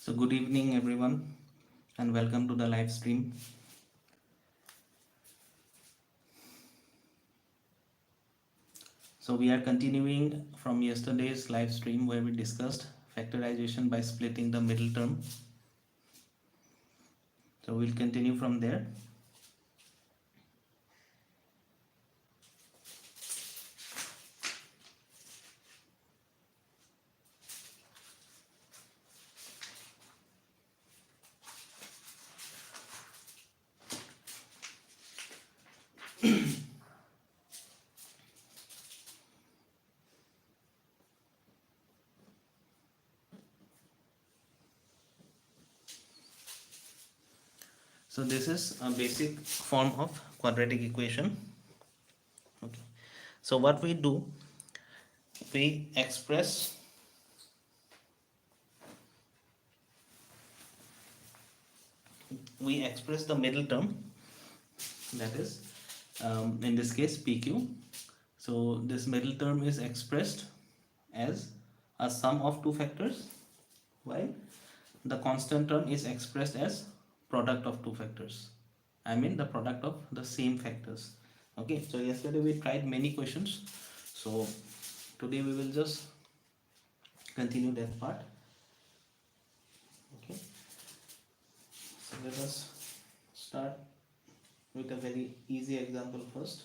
So good evening everyone and welcome to the live stream. So we are continuing from yesterday's live stream where we discussed factorization by splitting the middle term. So we'll continue from there. So this is a basic form of quadratic equation. Okay. So what we do, we express the middle term, that is in this case PQ. So this middle term is expressed as a sum of two factors, while the constant term is expressed as product of two factors. I mean the product of the same factors. Okay, so yesterday we tried many questions, so today we will just continue that part. Okay, so let us start with a very easy example first.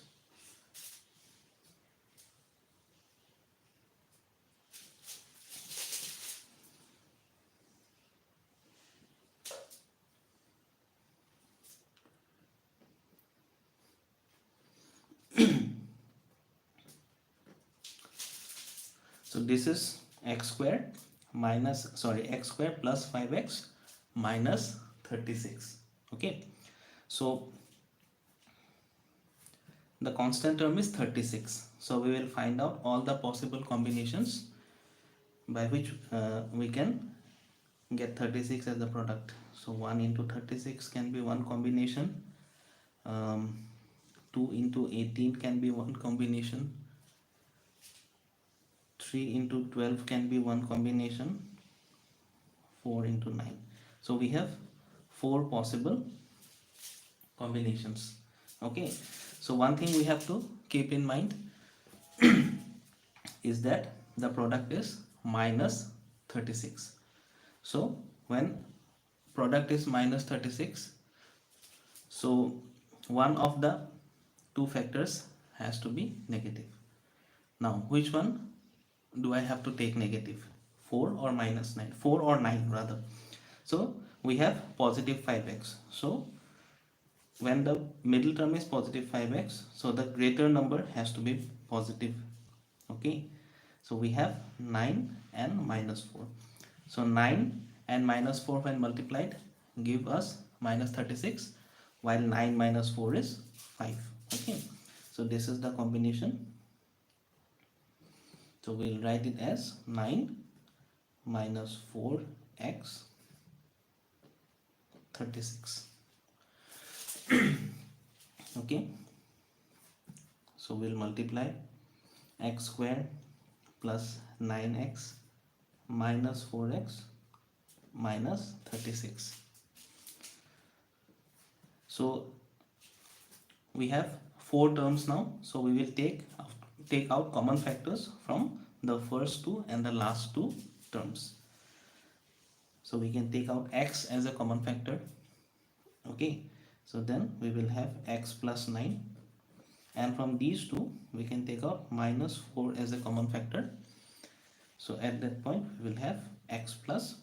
So this is x square plus 5x minus 36. Okay, so the constant term is 36. So we will find out all the possible combinations by which we can get 36 as the product. So 1 into 36 can be one combination, 2 into 18 can be one combination, 3 into 12 can be one combination, 4 into 9. So we have 4 possible combinations. Okay, so one thing we have to keep in mind is that the product is minus 36. So when product is minus 36, so one of the two factors has to be negative. Now which one do I have to take negative? 4 or minus 9? 4 or 9 rather. So we have positive 5x. So when the middle term is positive 5x, so the greater number has to be positive. Okay, so we have 9 and minus 4. So 9 and minus 4 when multiplied give us minus 36, while 9 minus 4 is 5. Okay, so this is the combination. So we'll write it as 9 minus 4x 36. Okay, so we'll multiply x square plus 9x minus 4x minus 36. So we have 4 terms now, so we will take out common factors from the first two and the last two terms. So we can take out x as a common factor. Okay, so then we will have x plus 9, and from these two we can take out minus 4 as a common factor. So at that point we will have x plus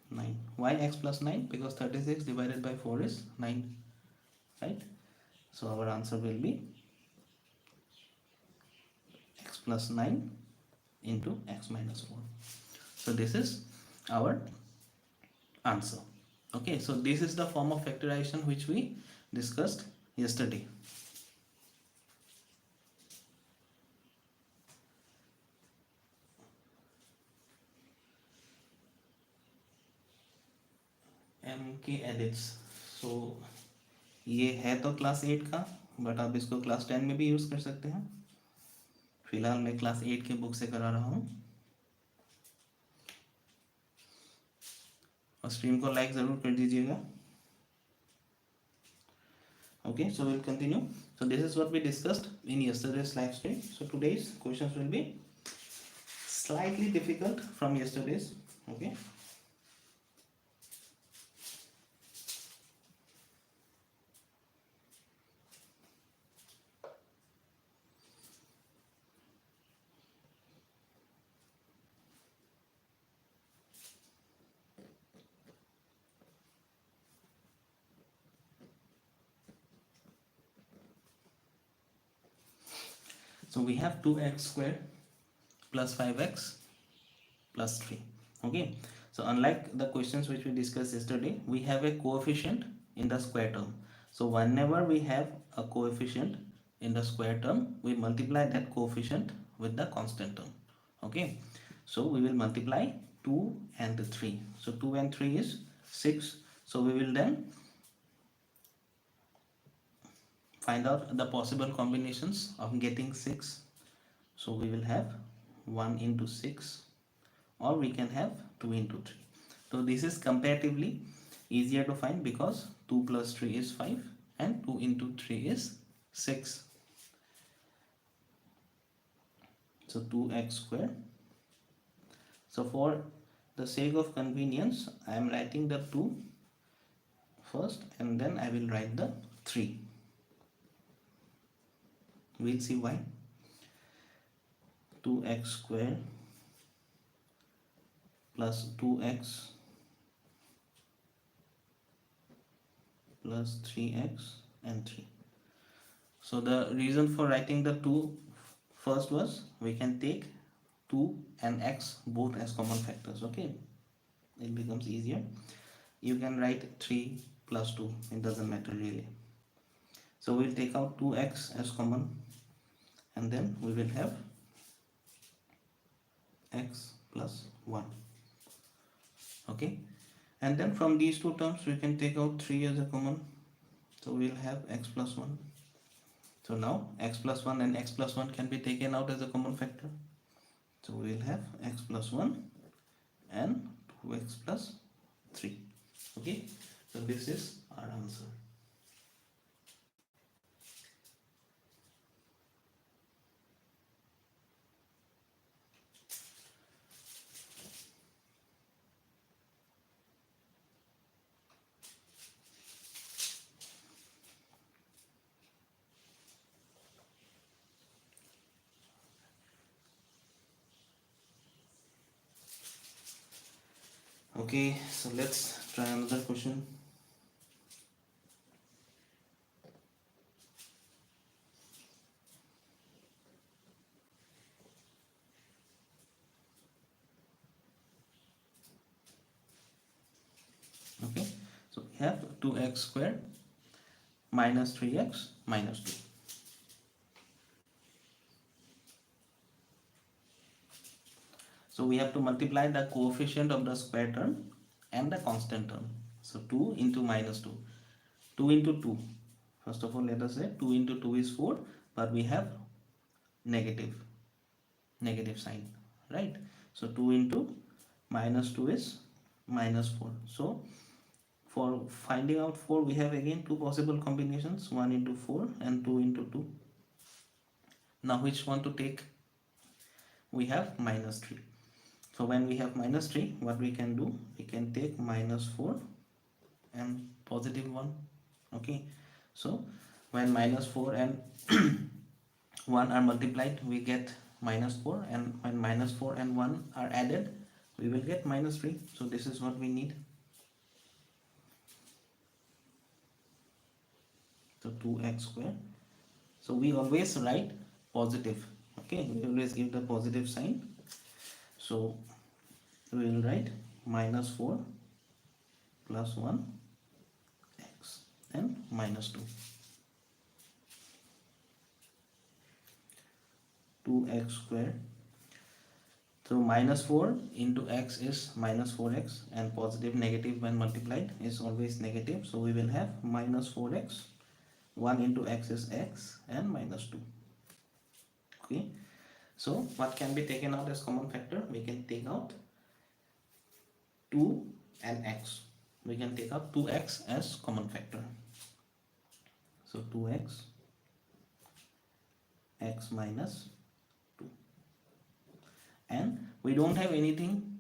9. Why x plus 9? Because 36 divided by 4 is 9, right? So our answer will be x plus 9 into x minus 4. So this is our answer. Okay, so this is the form of factorization which we discussed yesterday. MK edits. So ये है तो class 8 का, but आप इसको class 10 में भी use कर सकते हैं. फिलहाल मैं क्लास 8 के बुक से करा रहा हूँ. और स्ट्रीम को लाइक ज़रूर कर दीजिएगा. Okay, so we'll continue. So this is what we discussed in yesterday's live stream. So today's questions will be slightly difficult from yesterday's. Okay. So we have 2x squared plus 5x plus 3. Okay. So unlike the questions which we discussed yesterday, we have a coefficient in the square term. So whenever we have a coefficient in the square term, we multiply that coefficient with the constant term. Okay. So we will multiply 2 and 3. So 2 and 3 is 6. So we will then find out the possible combinations of getting 6. So we will have 1 into 6, or we can have 2 into 3. So this is comparatively easier to find because 2 plus 3 is 5 and 2 into 3 is 6. So 2x square. So for the sake of convenience, I am writing the 2 first and then I will write the 3. We'll see why. 2x square plus 2x plus 3x and 3. So the reason for writing the 2 first was we can take 2 and x both as common factors. Okay, it becomes easier. You can write 3 plus 2, it doesn't matter really. So we'll take out 2x as common and then we will have x plus 1. Okay, and then from these two terms we can take out 3 as a common, so we'll have x plus 1. So now x plus 1 and x plus 1 can be taken out as a common factor, so we'll have x plus 1 and 2x plus 3. Okay, so this is our answer. Okay, so let's try another question. Okay, so we have 2x squared minus 3x minus 2. So we have to multiply the coefficient of the square term and the constant term. So 2 into minus 2. 2 into 2. First of all, let us say 2 into 2 is 4, but we have negative sign, right? So 2 into minus 2 is minus 4. So for finding out 4, we have again two possible combinations, 1 into 4 and 2 into 2. Now which one to take? We have minus 3. So when we have minus 3, what we can do? We can take minus 4 and positive 1. Okay, so when minus 4 and 1 are multiplied, we get minus 4, and when minus 4 and 1 are added, we will get minus 3. So this is what we need. So 2x square. So we always write positive. Okay, we always give the positive sign. So we will write minus 4 plus 1 x and minus 2. 2x square. So minus 4 into x is minus 4x, and positive negative when multiplied is always negative. So we will have minus 4x. 1 into x is x and minus 2. Okay, so what can be taken out as common factor? We can take out 2 and x. We can take out 2x as common factor. So 2x, x minus 2. And we don't have anything,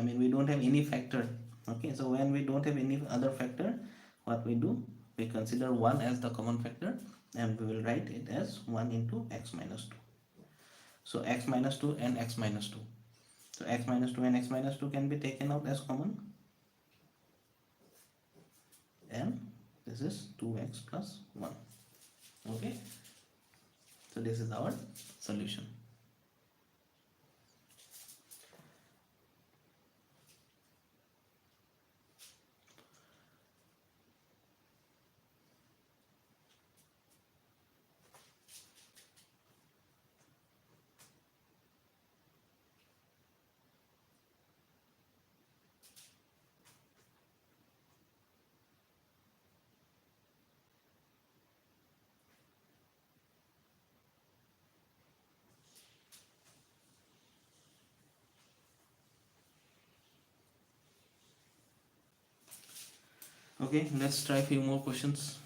we don't have any factor. Okay, so when we don't have any other factor, what we do, we consider 1 as the common factor and we will write it as 1 into x minus 2. So x minus 2 and x minus 2. So x minus 2 and x minus 2 can be taken out as common, and this is 2x plus 1. Okay, so this is our solution. Okay, let's try a few more questions.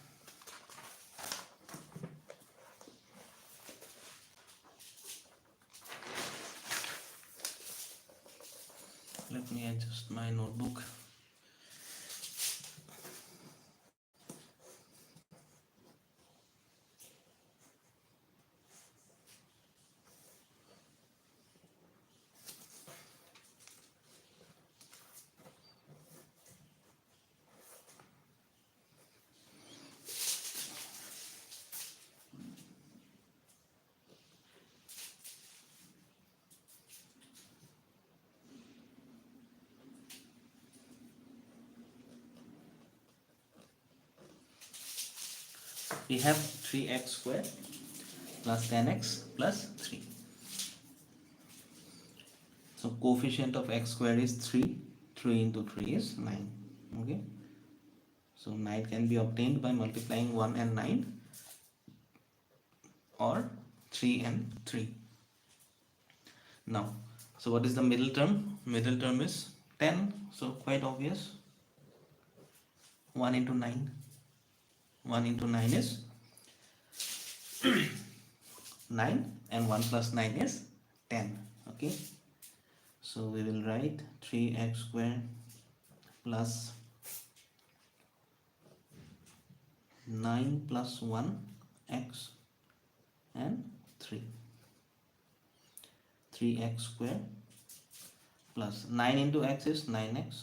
Let me adjust my notebook. We have 3x squared plus 10x plus 3. So coefficient of x squared is 3. 3 into 3 is 9. Okay. So 9 can be obtained by multiplying 1 and 9 or 3 and 3. Now, so what is the middle term? Middle term is 10. So quite obvious. 1 into 9. 1 into 9 is 9 and 1 plus 9 is 10. Okay. So we will write 3x squared plus 9 plus 1 x and 3. 3x squared plus 9 into x is 9x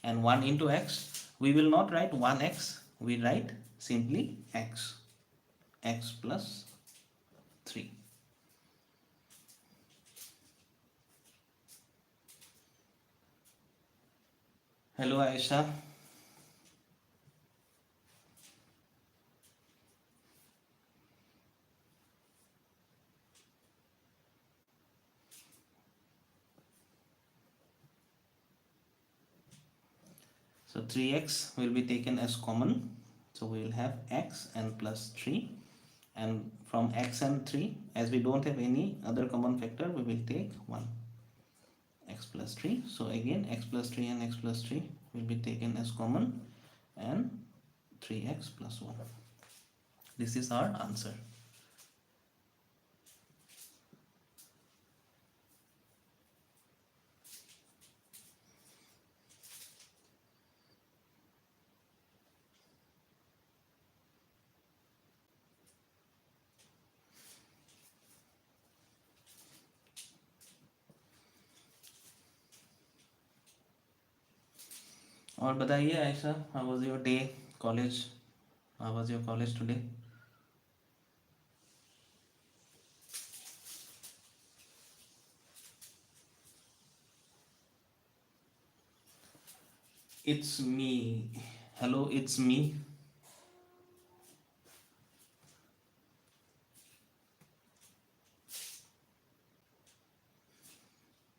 and 1 into x, we will not write 1x, we write simply x plus 3. Hello Aisha. So 3x will be taken as common. So we will have x and plus 3. And from x and 3, as we don't have any other common factor, we will take 1. X plus 3. So again x plus 3 and x plus 3 will be taken as common and 3x plus 1. This is our answer. और बताइए Ayesha, how was your day, college? How was your college today? It's me. Hello, it's me.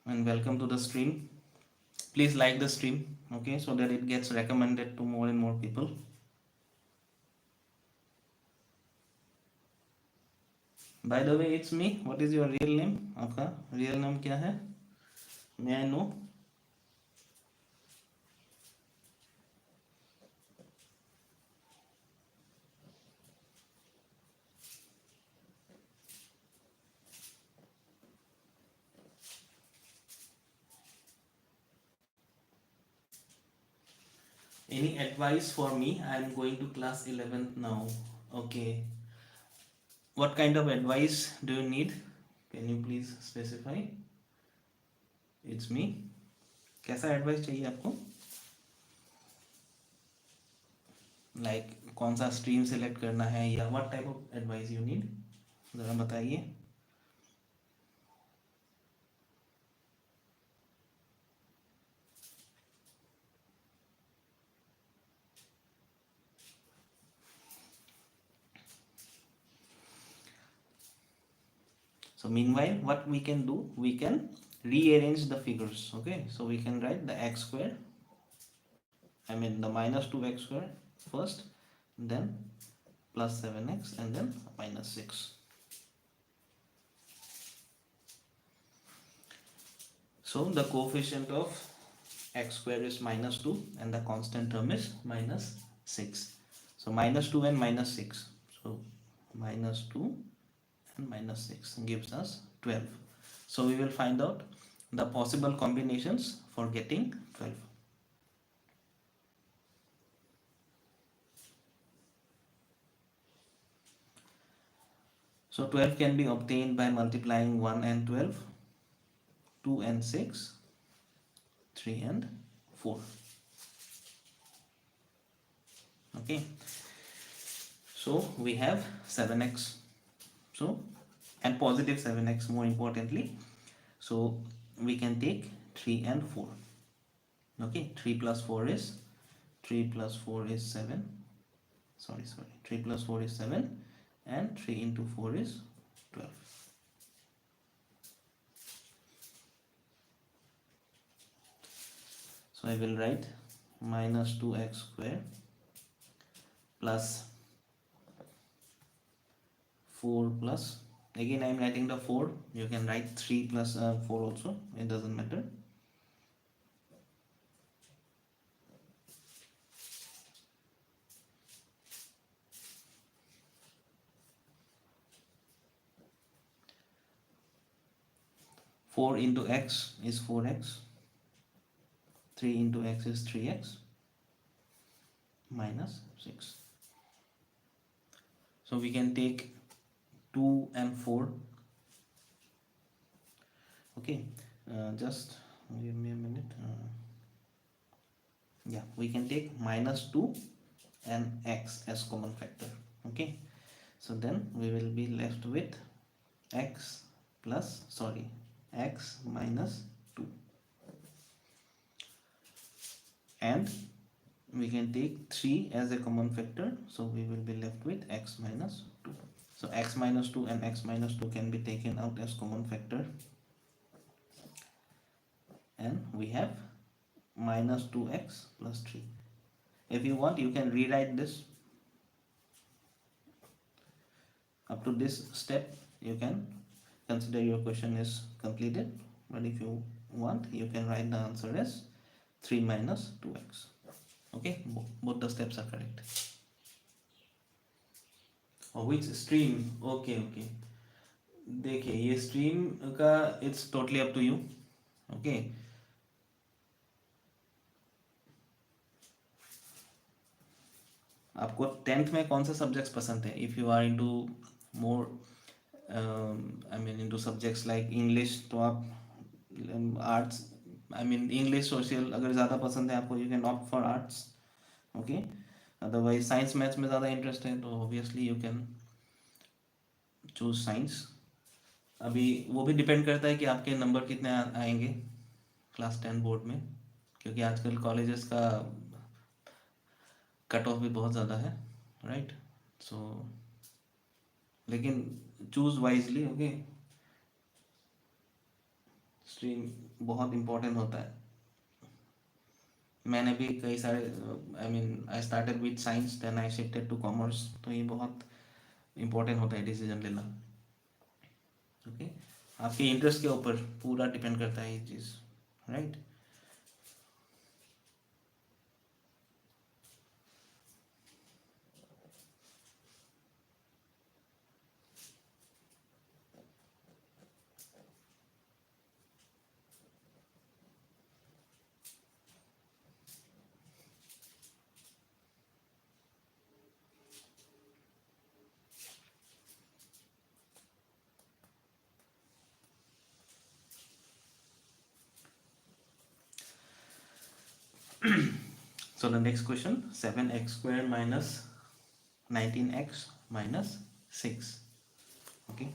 And welcome to the stream. Please like the stream, okay, so that it gets recommended to more and more people. By the way, it's me. What is your real name? आपका real name क्या है? May I know? Any advice for me? I am going to class 11th now. Okay. What kind of advice do you need? Can you please specify? It's me. कैसा advice चाहिए आपको? Like कौन सा stream select करना है या what type of advice you need? ज़रा बताइए. So meanwhile, what we can do, we can rearrange the figures. Okay, so we can write the x square, I mean the minus 2x square first, then plus 7x, and then minus 6. So the coefficient of x square is minus 2 and the constant term is minus 6. So minus 2 and minus 6. So minus 2 and minus 6 gives us 12. So we will find out the possible combinations for getting 12. So 12 can be obtained by multiplying 1 and 12, 2 and 6, 3 and 4. Okay, so we have 7x. So, and positive 7x more importantly. So we can take 3 and 4. Okay, 3 plus 4 is 7. Sorry, 3 plus 4 is 7 and 3 into 4 is 12. So I will write minus 2x square plus 4 plus, again I am writing the 4, you can write 3 plus 4 also, it doesn't matter. Four into x is 4x, 3 into x is 3x, minus 6. So we can take 2 and 4. Okay, just give me a minute. Yeah, we can take minus 2 and x as common factor. Okay, so then we will be left with x minus 2, and we can take 3 as a common factor, so we will be left with x minus 2. So x minus 2 and x minus 2 can be taken out as common factor, and we have minus 2x plus 3. If you want, you can rewrite this. Up to this step, you can consider your question is completed, but if you want, you can write the answer as 3 minus 2x. Okay, both the steps are correct. और which stream? Okay, okay. देखिए ये stream का it's totally up to you. Okay. आपको 10th में कौन से subjects पसंद है? If you are into more I mean into subjects like English, तो आप arts, I mean English social अगर ज़्यादा पसंद है आपको, you can opt for arts. Okay, otherwise science maths में ज़्यादा इंटरेस्ट है तो obviously you can choose science. अभी वो भी डिपेंड करता है कि आपके नंबर कितने आएंगे क्लास 10 बोर्ड में, क्योंकि आजकल कॉलेजेस का कट ऑफ भी बहुत ज़्यादा है, राइट? सो लेकिन चूज वाइजली. ओके, स्ट्रीम बहुत इम्पोर्टेंट होता है. मैंने भी कई सारे, I mean I started with science then I shifted to commerce, तो ये बहुत इम्पोर्टेंट होता है डिसीजन लेना. ओके, आपके इंटरेस्ट के ऊपर पूरा डिपेंड करता है ये चीज़, right? So the next question, 7x square minus 19x minus 6. Okay,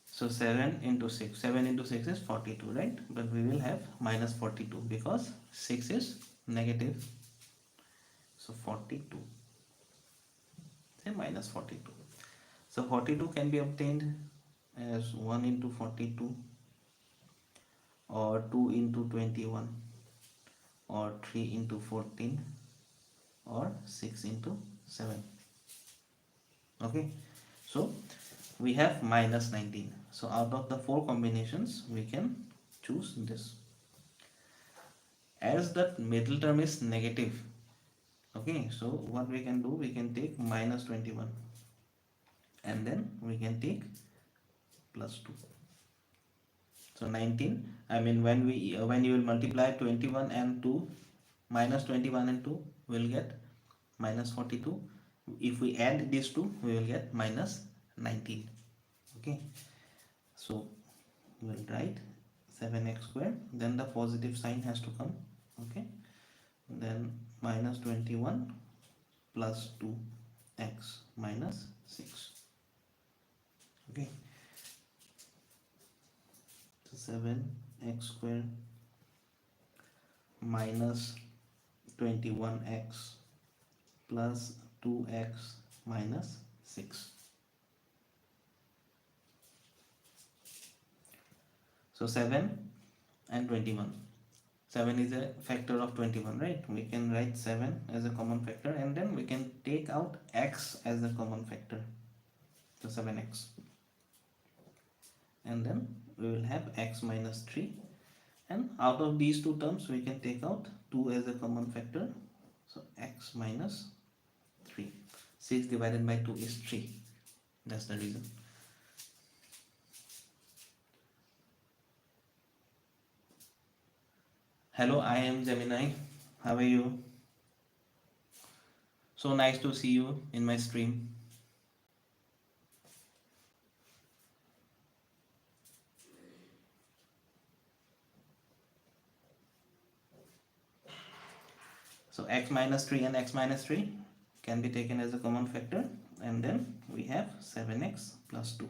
so 7 into 6, 7 into 6 is 42, right? But we will have minus 42 because 6 is negative. So 42, say minus 42. So 42 can be obtained as 1 into 42, or 2 into 21, or 3 into 14, or 6 into 7. Okay, so we have minus 19. So out of the 4 combinations we can choose this. As the middle term is negative, okay, so what we can do, we can take minus 21 and then we can take plus 2. So 19, I mean, when you will multiply 21 and 2, minus 21 and 2 will get minus 42. If we add these two, we will get minus 19. Okay, so we'll write 7x square, then the positive sign has to come. Okay, then minus 21 plus 2x minus 6. Okay, so 7x square minus 21x plus 2x minus 6. So 7 and 21. 7 is a factor of 21, right? We can write 7 as a common factor, and then we can take out x as a common factor. So 7x. And then we will have x minus 3. And out of these two terms, we can take out 2 as a common factor. So x minus 3. 6 divided by 2 is 3. That's the reason. Hello, I am Gemini. How are you? So nice to see you in my stream. So x minus 3 and x minus 3 can be taken as a common factor, and then we have 7x plus 2.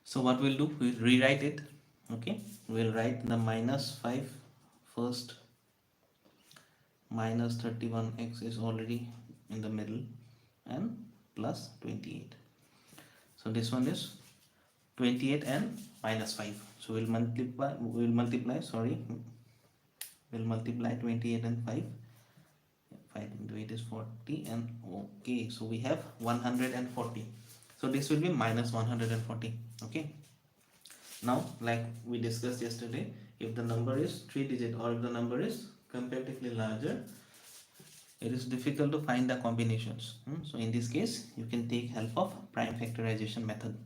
So what we'll do, we'll rewrite it. Okay, we'll write the minus 5 first. Minus 31x is already in the middle, and plus 28. So this one is 28 and minus 5. So we'll multiply 28 and 5. 5 into 8 is 40, and okay, so we have 140. So this will be minus 140. Okay, now like we discussed yesterday, if the number is 3-digit or if the number is comparatively larger, it is difficult to find the combinations. So in this case, you can take help of prime factorization method.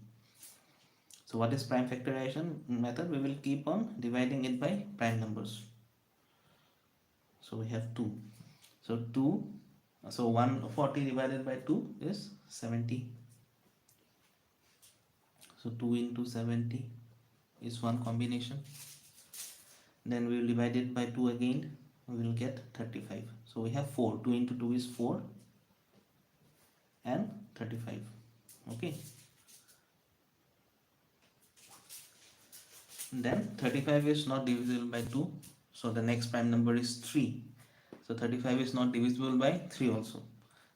So what is prime factorization method? We will keep on dividing it by prime numbers. So we have 2. So 2, so 140 divided by 2 is 70. So 2 into 70 is one combination. Then we will divide it by 2 again. We will get 35. So we have 4. 2 into 2 is 4 and 35. Okay. Then 35 is not divisible by 2. So the next prime number is 3. So 35 is not divisible by 3 also.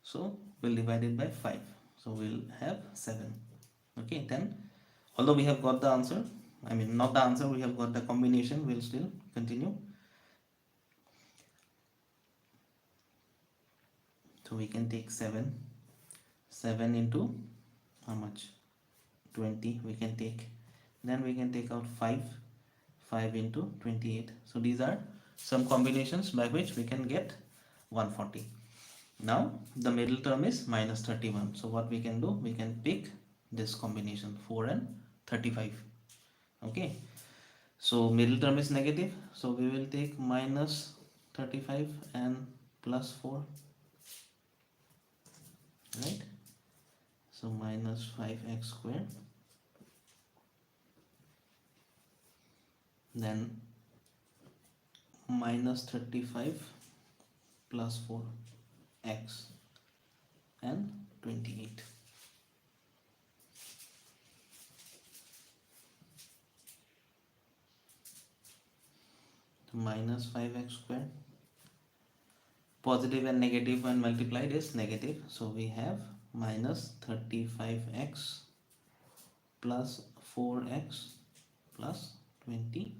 So we'll divide it by 5. So we'll have 7. Okay, then although we have got the answer, I mean not the answer, we have got the combination, we'll still continue. So we can take 7. 7 into how much? 20 we can take. Then we can take out 5. 5 into 28. So these are some combinations by which we can get 140. Now the middle term is minus 31. So what we can do? We can pick this combination 4 and 35. Okay. So middle term is negative. So we will take minus 35 and plus 4. Right. So minus 5x squared. Then minus 35 plus 4x and 28. Minus 5x squared. Positive and negative when multiplied is negative. So we have minus 35x plus 4x plus 28.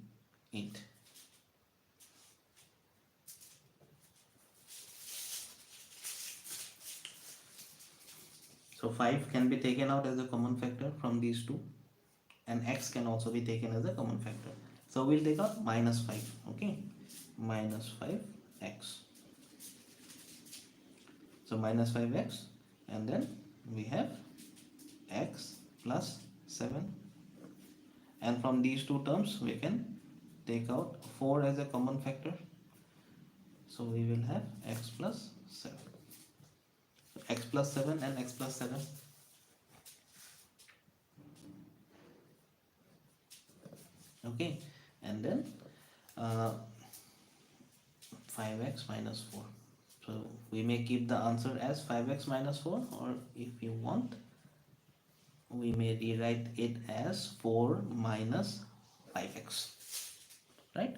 So 5 can be taken out as a common factor from these two, and x can also be taken as a common factor. So we'll take out minus 5. Okay, minus 5x. So minus 5x, and then we have x plus 7, and from these two terms we can take out 4 as a common factor. So we will have x plus 7. So x plus 7 and x plus 7. Okay, and then 5x minus 4. So we may keep the answer as 5x minus 4, or if you want, we may rewrite it as 4 minus 5x, right?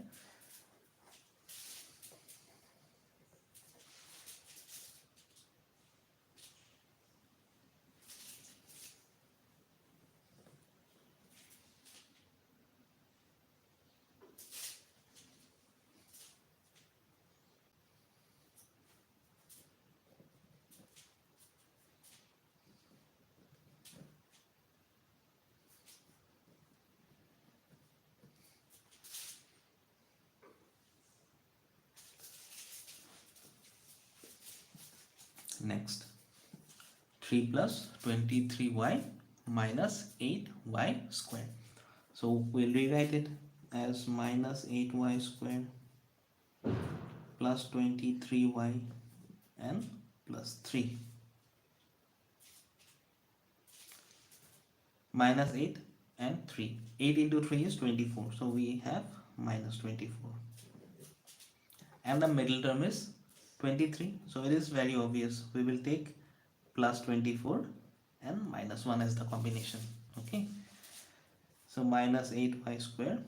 Next, 3 plus 23y minus 8y squared. So we'll rewrite it as minus 8y squared plus 23y and plus 3. Minus 8 and 3. 8 into 3 is 24. So we have minus 24. And the middle term is 23. So it is very obvious. We will take plus 24 and minus 1 as the combination. Okay. So minus 8y squared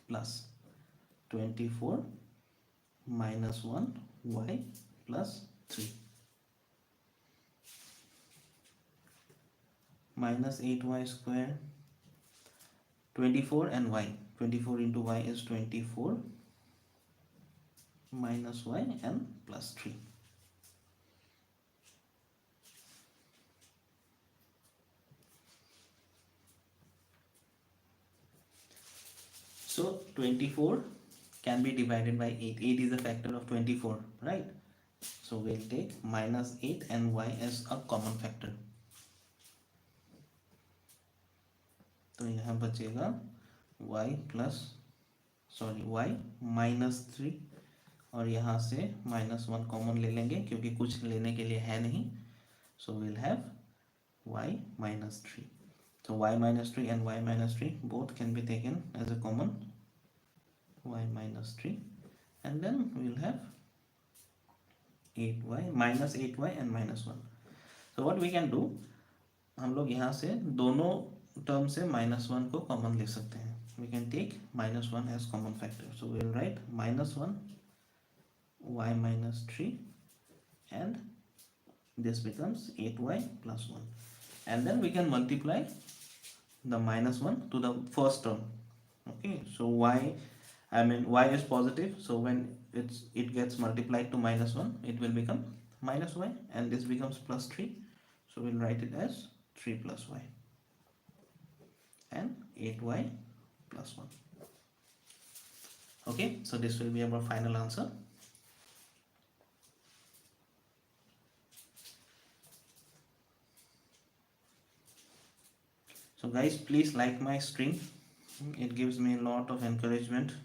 plus 24 minus 1 y plus 3. Minus 8y squared, 24 and y. 24 into y is 24 minus y and plus 3. So 24 can be divided by 8. 8 is a factor of 24, right? So we'll take minus 8 and y as a common factor. तो यहाँ बचेगा y minus 3, और यहाँ से -1 common ले लेंगे क्योंकि कुछ लेने के लिए है नहीं. So we'll have y minus 3. So y minus 3 and y minus 3 both can be taken as a common, y minus 3, and then we'll have 8y minus 8y and minus 1. So what we can do, हम लोग यहाँ से दोनों term से -1 को common ले सकते हैं. We can take -1 as common factor. So we will write -1 y minus 3, and this becomes 8y plus 1, and then we can multiply the -1 to the first term. Okay, so y is positive, so when it gets multiplied to -1, it will become minus y, and this becomes plus 3. So we'll write it as 3 plus y and 8y plus 1. Okay, so this will be our final answer. So guys, please like my stream. It gives me a lot of encouragement.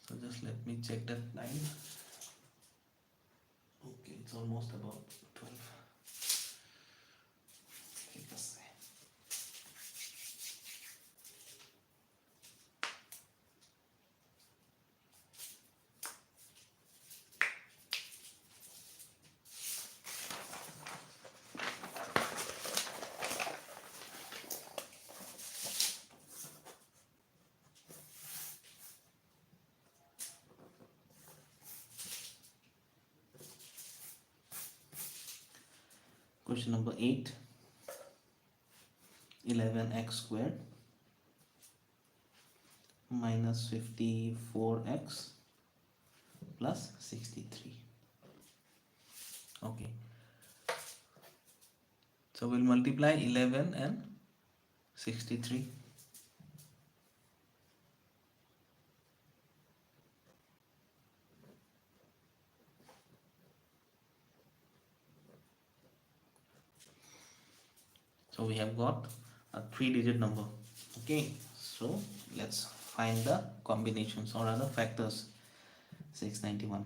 So just let me check that time. Okay, it's almost about 12. Let us see. Question number 8. 11x squared minus 54x plus 63. Okay, so we'll multiply 11 and 63. So we have got a 3-digit number. Okay, so let's find the combinations or other factors. 691.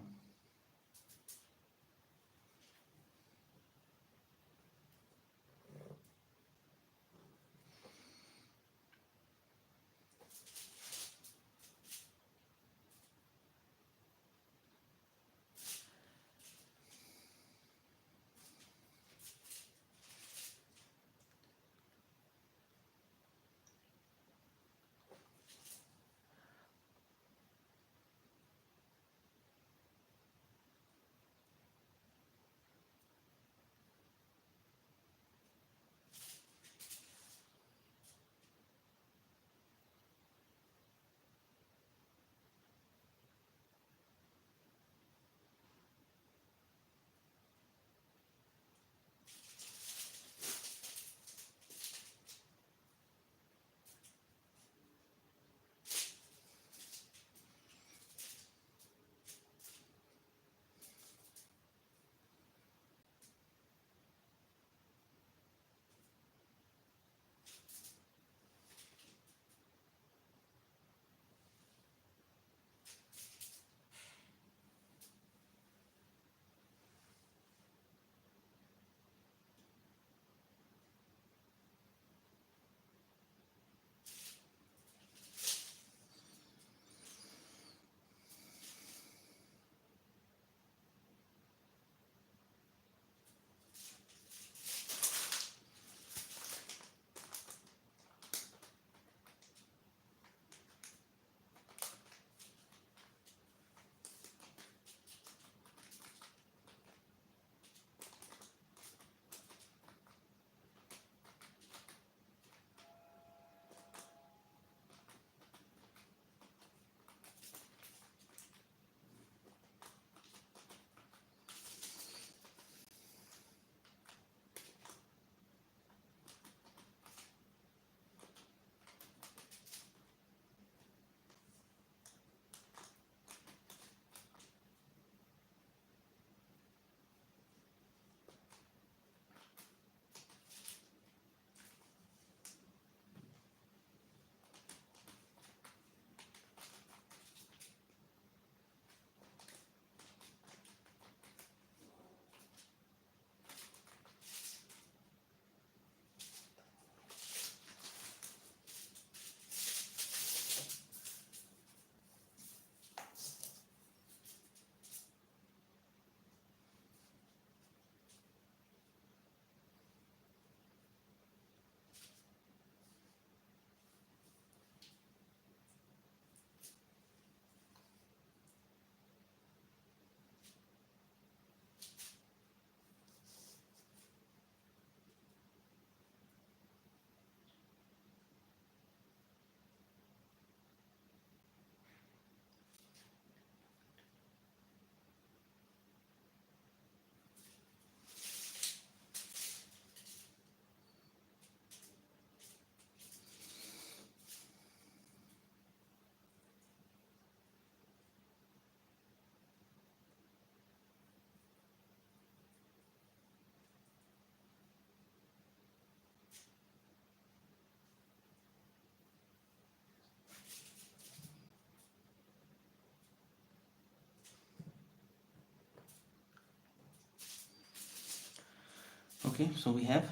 Okay, so we have,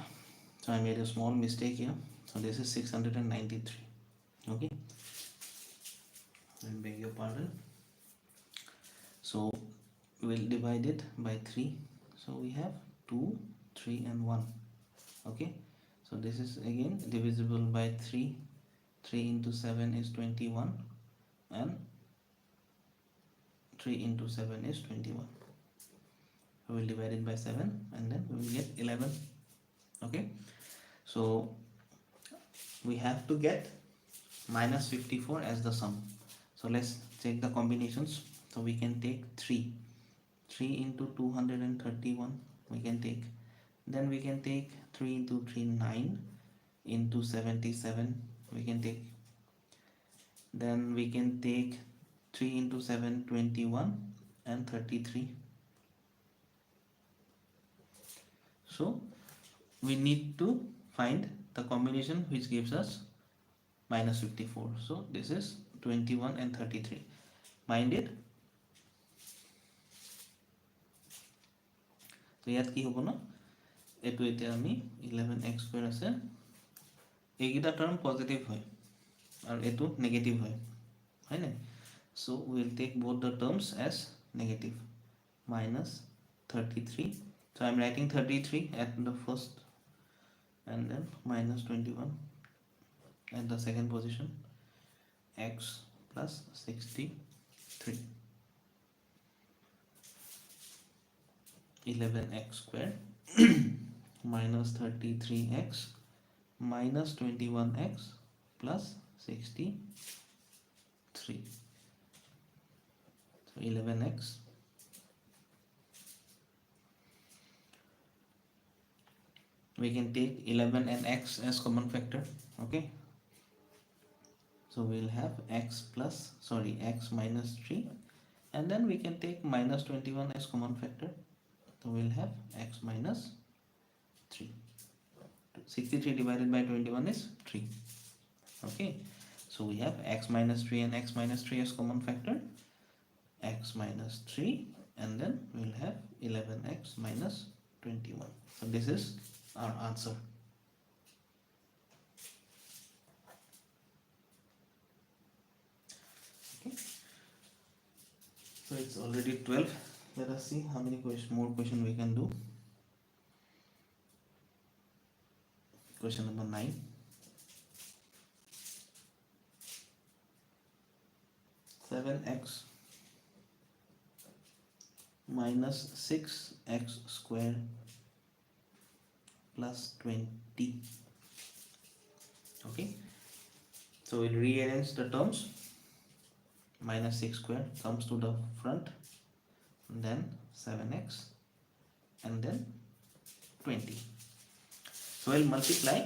so I made a small mistake here. So this is 693. Okay, I beg your pardon. So we'll divide it by 3. So we have 2, 3 and 1. Okay, so this is again divisible by 3. 3 into 7 is 21 and 3 into 7 is 21. We will divide it by 7 and then we will get 11. Okay, so we have to get minus 54 as the sum. So let's check the combinations. So we can take 3 into 231 we can take, then we can take 3 into 3 9 into 77 we can take, then we can take 3 into 7 21 and 33. So we need to find the combination which gives us minus 54. So this is 21 and 33. Mind it. So ইয়াত কি হ'ব ন, এটো এতিয়া আমি 11x square আছে, এইকেইটা term positive হয় আর এটো নেগেটিভ হয়, হয় না? So we will take both the terms as negative. Minus 33. So I am writing 33 at the first and then minus 21 at the second position. X plus 63. 11x square minus 33x minus 21x plus 63. So 11x we can take 11 and x as common factor. Okay, so we'll have x minus 3 and then we can take minus 21 as common factor. So we'll have x minus 3. 63 divided by 21 is 3. Okay, so we have x minus 3 and x minus 3 as common factor, x minus 3 and then we'll have 11x minus 21. So this is our answer. Okay, so it's already 12. Let us see how many more questions we can do. Question number 9. Seven x minus 6x square plus 20. Okay, so we'll rearrange the terms. Minus 6 square comes to the front, then 7x and then 20. So we'll multiply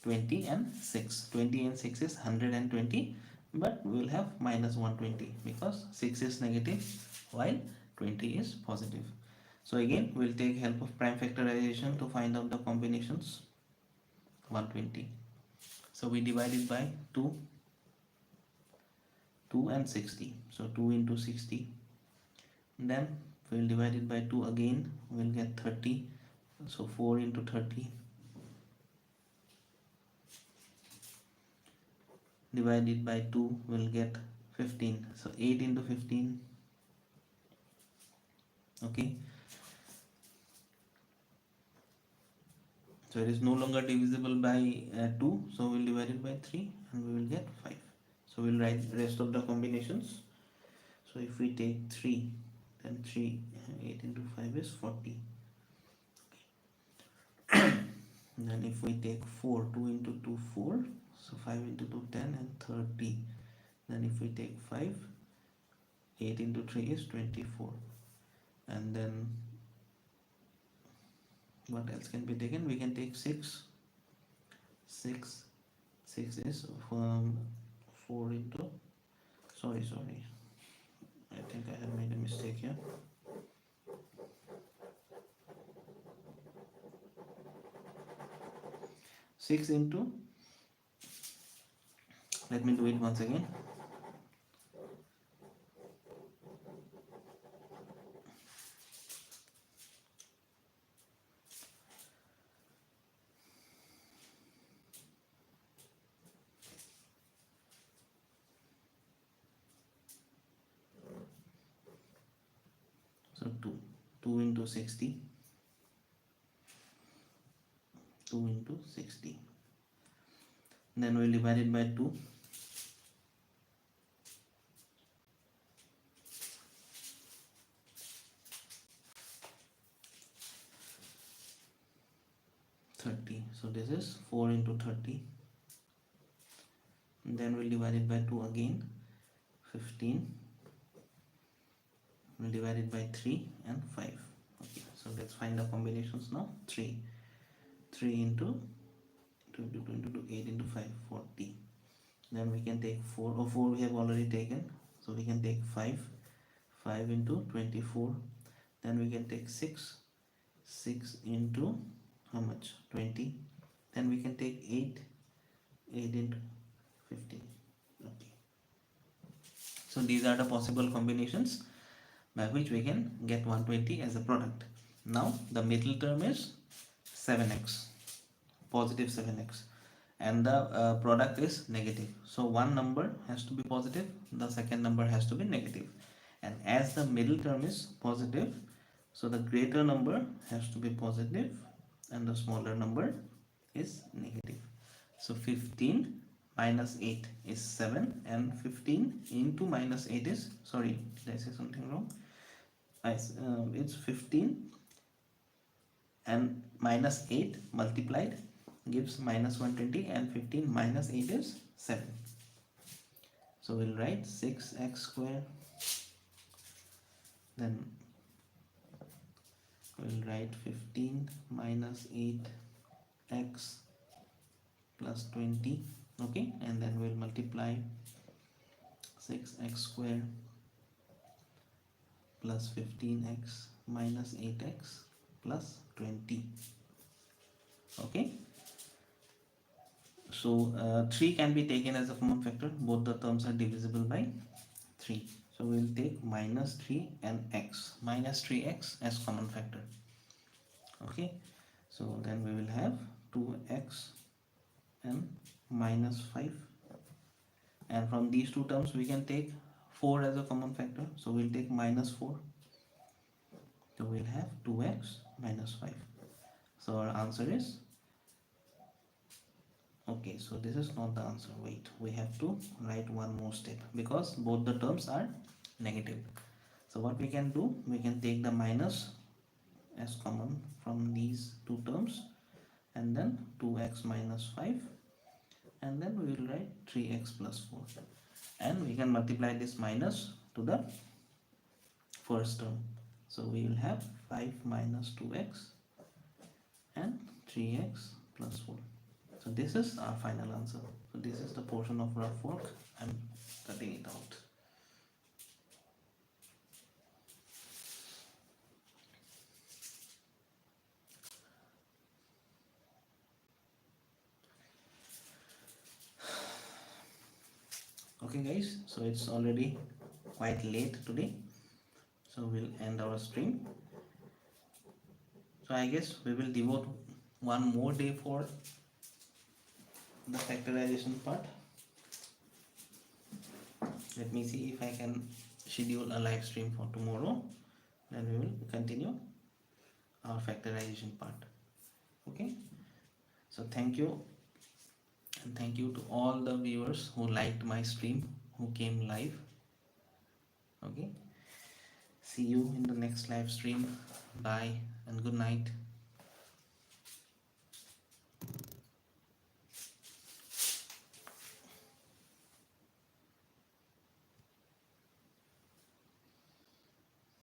20 and 6. 20 and 6 is 120, but we will have minus 120 because 6 is negative while 20 is positive. So again we'll take help of prime factorization to find out the combinations. 120. So we divide it by 2 and 60. So 2 into 60. Then we'll divide it by 2 again. We'll get 30. So 4 into 30. Divide it by 2. We'll get 15. So 8 into 15. Okay. So it is no longer divisible by 2. So we'll divide it by 3 and we will get 5. So we'll write the rest of the combinations. So if we take 3, then 8 into 5 is 40. Then if we take 4, 2 into 2, 4. So 5 into 2, 10 and 30. Then if we take 5, 8 into 3 is 24. And then what else can be taken? We can take 6. 6 is 4 into, sorry, I think I have made a mistake here. 6 into, let me do it once again. 6 So 2 into 60, 2 into 60. Then we'll divide it by 2. So this is 4 into 30. And then we'll divide it by 2 again. 15. We'll divide it by 3 and 5. Okay, so let's find the combinations now. 3 into 2 into 2 into 2, 8 into 5, 40. Then we can take 4, or 4 we have already taken, so we can take 5 into 24. Then we can take 6 into how much, 20. Then we can take 8 into 15. Okay, so these are the possible combinations by which we can get 120 as a product. Now the middle term is 7x, positive 7x, and the product is negative. So one number has to be positive, the second number has to be negative. And as the middle term is positive, so the greater number has to be positive and the smaller number is negative. So 15 minus 8 is 7, and 15 into minus 8 is, sorry, did I say something wrong? It's 15 and minus 8 multiplied gives minus 120, and 15 minus 8 is 7. So we'll write 6x square, then we'll write 15 minus 8x plus 20. Okay, and then we'll multiply 6x square plus 15x minus 8x plus 20. Okay, so 3 can be taken as a common factor. Both the terms are divisible by 3. So we will take minus 3 and x, minus 3x as common factor. Okay, so then we will have 2x and minus 5. And from these two terms we can take 4 as a common factor. So we'll take minus 4. So we'll have 2x minus 5. So our answer is, okay, so this is not the answer. Wait, we have to write one more step because both the terms are negative. So what we can do, we can take the minus as common from these two terms, and then 2x minus 5, and then we will write 3x plus 4, and we can multiply this minus to the first term. So we will have 5 minus 2x and 3x plus 4. So this is our final answer. So this is the portion of rough work. I'm cutting it out. Okay guys, so it's already quite late today, so we'll end our stream. So I guess we will devote one more day for the factorization part. Let me see if I can schedule a live stream for tomorrow, then we will continue our factorization part. Okay, so thank you, and thank you to all the viewers who liked my stream, who came live. Okay, see you in the next live stream. Bye and good night.